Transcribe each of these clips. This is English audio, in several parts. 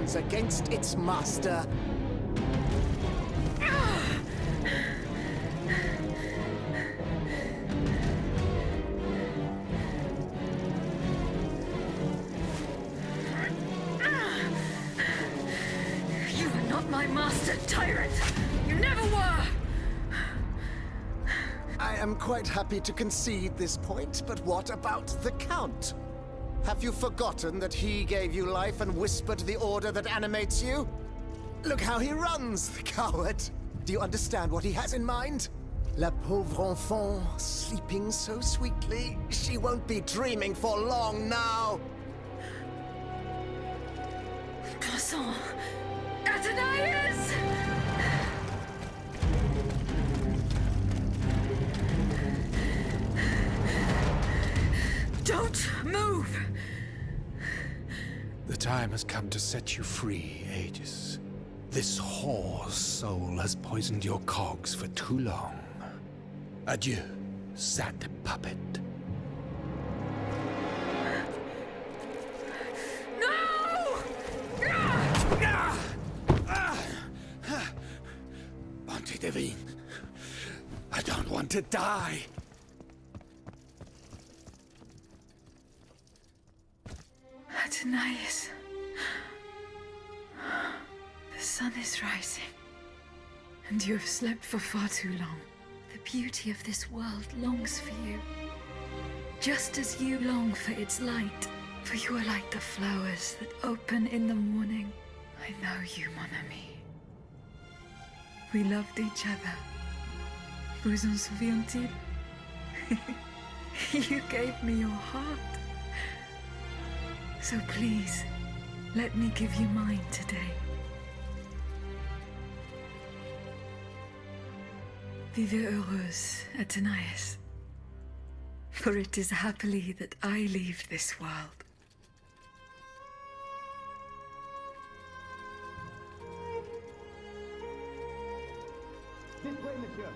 rebellions against its master. You are not my master, tyrant! You never were! I am quite happy to concede this point, but what about the Count? Have you forgotten that he gave you life and whispered the order that animates you? Look how he runs, the coward! Do you understand what he has in mind? La pauvre enfant, sleeping so sweetly, she won't be dreaming for long now! Croissant! Athenais! Don't move! The time has come to set you free, Aegis. This whore's soul has poisoned your cogs for too long. Adieu, sad puppet. No! Bonté divine, I don't want to die. Athenais. The sun is rising, and you have slept for far too long. The beauty of this world longs for you, just as you long for its light. For you are like the flowers that open in the morning. I know you, mon ami. We loved each other. Vous en souvient-il? You gave me your heart. So please, let me give you mine today. Vivez heureuse, Athenais. For it is happily that I leave this world. This way, monsieur.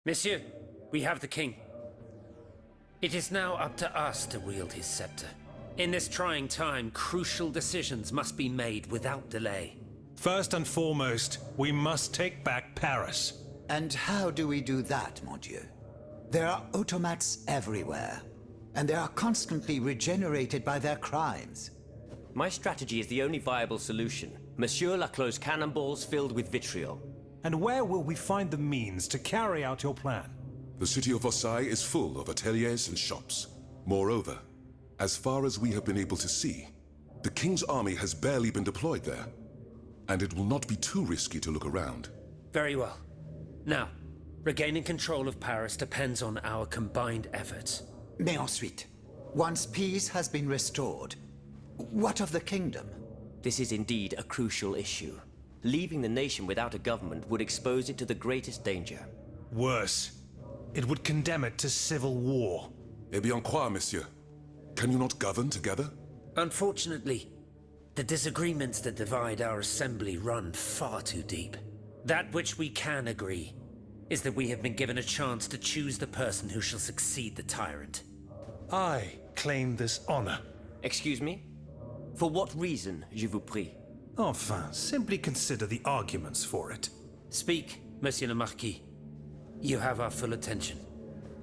Monsieur, we have the king. It is now up to us to wield his scepter. In this trying time, crucial decisions must be made without delay. First and foremost, we must take back Paris. And how do we do that, mon Dieu? There are automats everywhere, and they are constantly regenerated by their crimes. My strategy is the only viable solution. Monsieur Laclos' cannonballs filled with vitriol. And where will we find the means to carry out your plan? The city of Versailles is full of ateliers and shops. Moreover, as far as we have been able to see, the king's army has barely been deployed there. And it will not be too risky to look around. Very well. Now, regaining control of Paris depends on our combined efforts. Mais ensuite, once peace has been restored, what of the kingdom? This is indeed a crucial issue. Leaving the nation without a government would expose it to the greatest danger. Worse, it would condemn it to civil war. Eh bien quoi, monsieur? Can you not govern together? Unfortunately, the disagreements that divide our assembly run far too deep. That which we can agree is that we have been given a chance to choose the person who shall succeed the tyrant. I claim this honor. Excuse me? For what reason, je vous prie? Enfin, simply consider the arguments for it. Speak, Monsieur le Marquis. You have our full attention.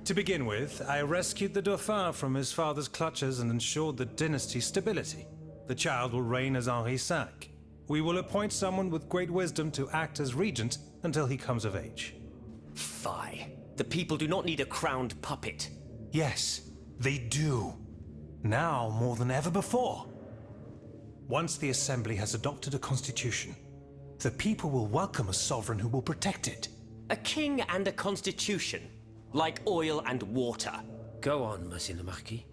To begin with, I rescued the Dauphin from his father's clutches and ensured the dynasty's stability. The child will reign as Henri V. We will appoint someone with great wisdom to act as regent until he comes of age. Fie. The people do not need a crowned puppet. Yes, they do. Now more than ever before. Once the Assembly has adopted a constitution, the people will welcome a sovereign who will protect it. A king and a constitution, like oil and water. Go on, Monsieur le Marquis.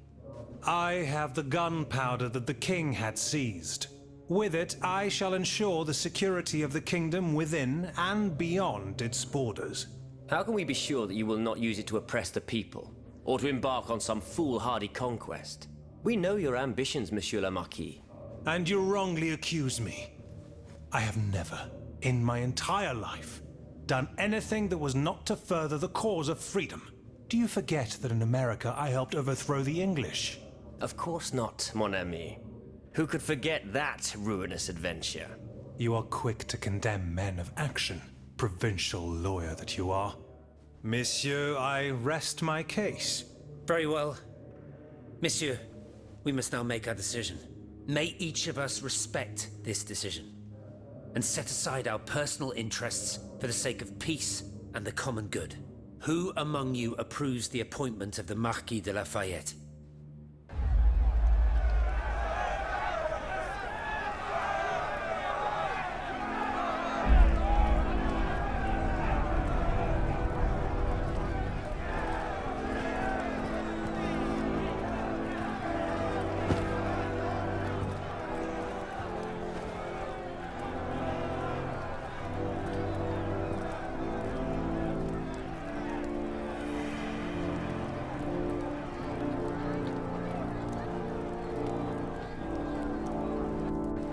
I have the gunpowder that the king had seized. With it, I shall ensure the security of the kingdom within and beyond its borders. How can we be sure that you will not use it to oppress the people, or to embark on some foolhardy conquest? We know your ambitions, Monsieur le Marquis. And you wrongly accuse me. I have never, in my entire life, done anything that was not to further the cause of freedom. Do you forget that in America I helped overthrow the English? Of course not, mon ami. Who could forget that ruinous adventure? You are quick to condemn men of action, provincial lawyer that you are. Monsieur, I rest my case. Very well. Monsieur, we must now make our decision. May each of us respect this decision and set aside our personal interests for the sake of peace and the common good. Who among you approves the appointment of the Marquis de Lafayette?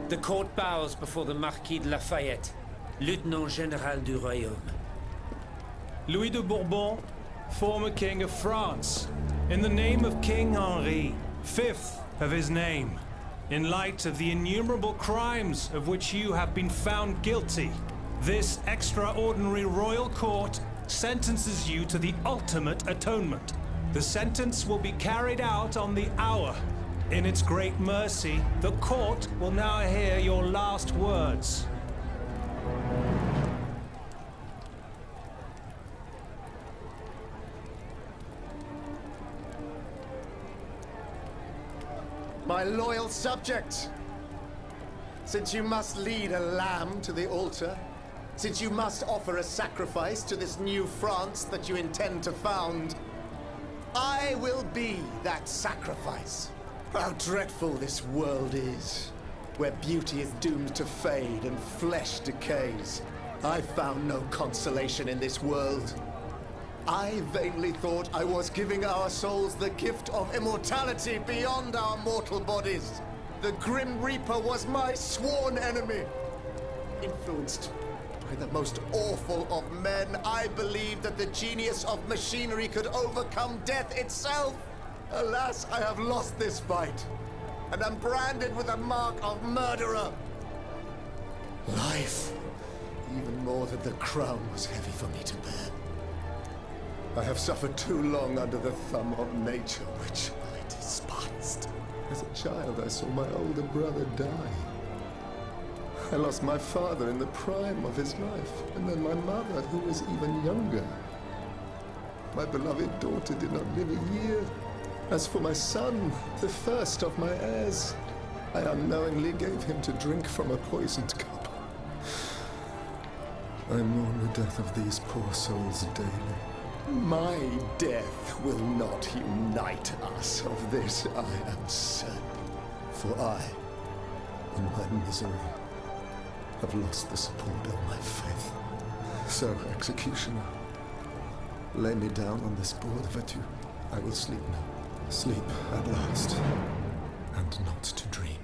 The court bows before the Marquis de Lafayette, Lieutenant Général du Royaume. Louis de Bourbon, former King of France, in the name of King Henri, fifth of his name, in light of the innumerable crimes of which you have been found guilty, this extraordinary royal court sentences you to the ultimate atonement. The sentence will be carried out on the hour. In its great mercy, the court will now hear your last words. My loyal subject, since you must lead a lamb to the altar, since you must offer a sacrifice to this new France that you intend to found, I will be that sacrifice. How dreadful this world is, where beauty is doomed to fade and flesh decays. I found no consolation in this world. I vainly thought I was giving our souls the gift of immortality beyond our mortal bodies. The Grim Reaper was my sworn enemy. Influenced by the most awful of men, I believed that the genius of machinery could overcome death itself. Alas, I have lost this fight, and am branded with the mark of murderer. Life, even more than the crown, was heavy for me to bear. I have suffered too long under the thumb of nature, which I despised. As a child, I saw my older brother die. I lost my father in the prime of his life, and then my mother, who was even younger. My beloved daughter did not live a year. As for my son, the first of my heirs, I unknowingly gave him to drink from a poisoned cup. I mourn the death of these poor souls daily. My death will not unite us, of this I am certain. For I, in my misery, have lost the support of my faith. So, executioner, lay me down on this board of adieu. I will sleep now. Sleep at last, and not to dream.